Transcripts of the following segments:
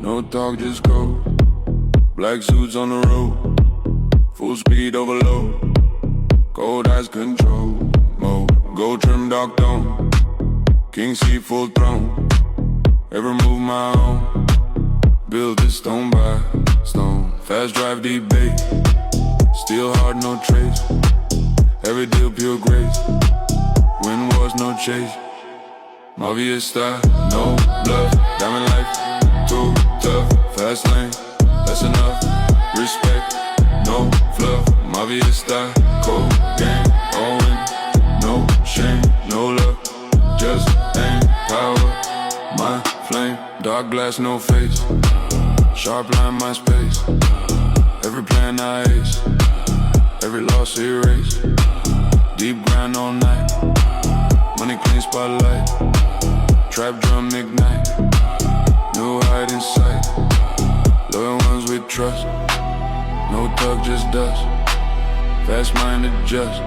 No talk, just go. Black suits on the road, full speed overload. Cold eyes control mode. Gold trim, dark dome. King seat, full throne. Every move my own. Build this stone by stone. Fast drive, deep bait. Steel hard, no trace. Every deal, pure grace. Win wars, no chase. Obvious style, no bluff. Diamond life, too tough. Fast lane, that's enough. Respect, no fluff. Obvious style, cold game, all in. No shame, no luck. Just aim, power, my flame. Dark glass, no face. Sharp line, my space. Every plan I ace. Every loss erase. Deep grind all night. Money clean spotlight. Trap drum ignite. New hide in sight. Loyal ones we trust. No tug, just dust. Fast minded just.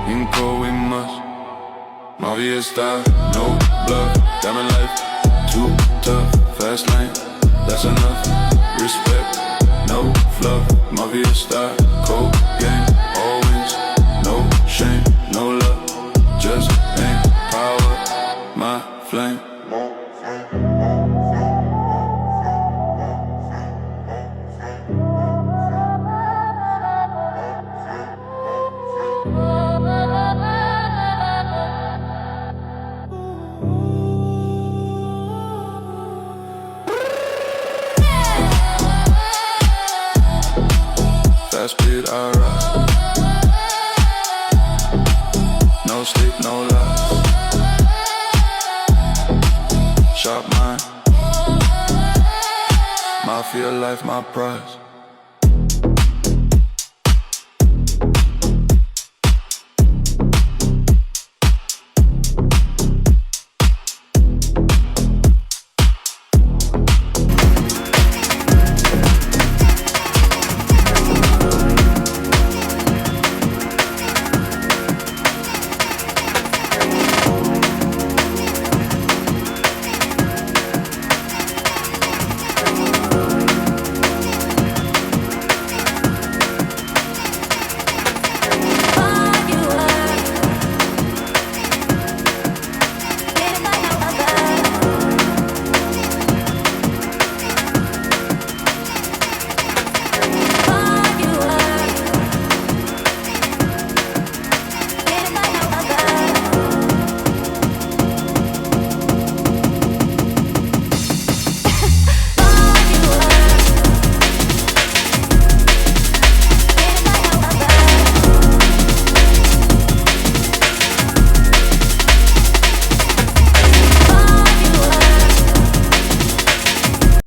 In cold we must. Obvious style, no bluff. Diamond life, too tough. Fast lane, that's enough. Respect, no fluff. Obvious style, cold game, always. No shame, no love. Just aim, power, my flame. Fast speed, I rise. No sleep, no lies. Sharp mind. Mafia life, my prize.